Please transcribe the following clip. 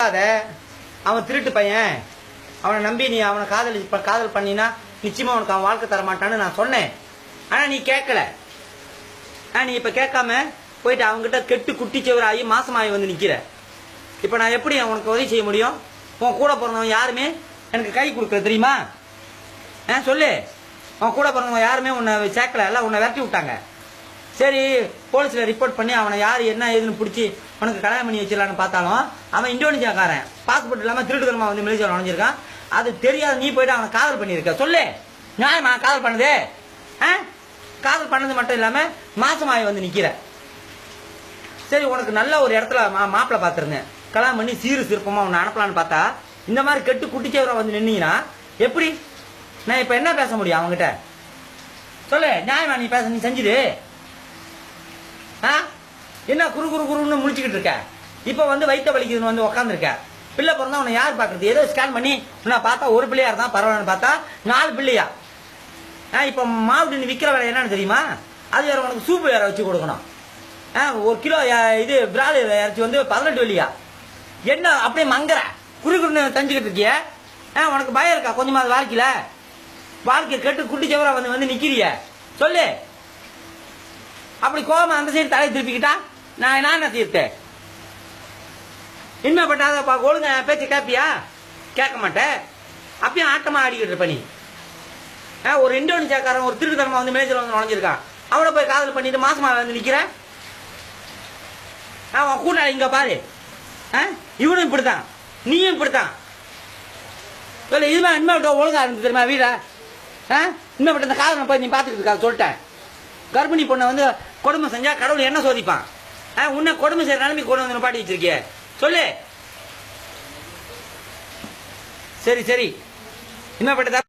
அவன் திருட்டு பையன், அவனை நம்பி நீ அவனை காதல் பண்ணினா நிச்சயமா உனக்கு அவன் வாழ்க்கை தர மாட்டான்னு நான் சொன்னேன். ஆனா நீ கேட்கல. நீ இப்ப கேட்காம போயிட்டு அவங்ககிட்ட கெட்டு குட்டிச்சவராகி மாசமாகி வந்து நிக்கிற. இப்ப நான் எப்படி உனக்கு உதவி செய்ய முடியும்? உன் கூட பிறந்தவன் யாருமே எனக்கு கை கொடுக்கல தெரியுமா? சொல்லு. அவன் கூட பிறந்தவன் யாருமே உன்னை சேர்க்கல, எல்லாம் உன்னை விரட்டி விட்டாங்க. சரி, போலீஸ்ல ரிப்போர்ட் பண்ணி அவனை யார் என்ன ஏதுன்னு பிடிச்சி உனக்கு கல்யாணம் பண்ணி வச்சிடலான்னு பார்த்தாலும் அவன் இந்தோனேசியாக்காரன், பாஸ்போர்ட் இல்லாம திருட்டுத்தனமா வந்து மலேசியாவில் நுழைஞ்சிருக்கான். அது தெரியாத நீ போயிட்டு அவனை காதல் பண்ணியிருக்க. சொல்லு, நியாயமா காதல் பண்ணது? காதல் பண்ணது மட்டும் இல்லாம மாசமாயி வந்து நிக்கிற. சரி, உனக்கு நல்ல ஒரு இடத்துல மாப்பிள்ள பார்த்திருந்தேன், கல்யாணம் பண்ணி சீரு சிற்பமா உன்னை அனுப்பலான்னு பார்த்தா இந்த மாதிரி கெட்டு குட்டிச்சவரா வந்து நின்னீங்கன்னா எப்படி? நான் இப்ப என்ன பேச முடியும் அவங்ககிட்ட? சொல்லு, நியாயமா நீ பேச, நீ செஞ்சிடு. என்ன குறு குறு குருன்னு முடிச்சுக்கிட்டு இருக்க? இப்ப வந்து வயிற்ற வலிக்குதுன்னு வந்து உட்காந்துருக்க. பிள்ளை பிறந்தா உன்னை யார் பாக்குறது? ஏதோ ஸ்கேன் பண்ணி நான் பார்த்தா ஒரு பிள்ளையா இருந்தா பரவாயில்லன்னு பார்த்தா 4 பிள்ளையா. இப்ப மாவுட்டு விற்கிற வேலை என்னன்னு தெரியுமா? அது வேற உனக்கு சூப்பு வேற வச்சு கொடுக்கணும். 1 கிலோ இது விரால் இறைச்சி வந்து 18 வெள்ளியா. என்ன அப்படியே மங்கற குறு குருன்னு தஞ்சுக்கிட்டு இருக்கிய? உனக்கு பயம் இருக்கா கொஞ்சமாவது? வாழ்க்கை கெட்டு குட்டி செவரா வந்து வந்து நிக்கிறிய. சொல்லு. அப்படி கோபம் அந்த சைடு தலையை திருப்பிக்கிட்டா நான் என்ன தீர்த்தேன்? இனிமேப்பட்ட ஒழுங்க பேச்சு கேட்பியா? கேட்க மாட்டேன். அப்பயும் ஆட்டமா ஆடிக்கிட்டு இருப்ப நீ. ஒரு இந்தோனேசியாக்காரன் ஒரு திருட்டுத்தனமா வந்து மேஜர் வந்து நுழைஞ்சிருக்கான், அவனை போய் காதல் பண்ணிட்டு மாசமா வந்து நிக்கிற. அவன் கூட்டாளி இங்க பாரு, இவனும் இப்படித்தான், நீயும் இப்படித்தான். இதுமே இனிமேப்பட்ட ஒழுங்கா இருந்து தெரியுமா வீட? இனிமேப்பட்ட இந்த காதலை போய் நீ பாத்துக்கிட்டு இருக்கா சொல்லிட்டேன். கர்ப்பிணி பொண்ணை வந்து கொடுமை செஞ்சா கடவுள் என்ன சோதிப்பான்? உன்னை கொடுமை செய்யற நிலைமை கொண்டு வந்து பாட்டி வச்சிருக்கிய. சொல்லு. சரி, இனிமேப்பட்ட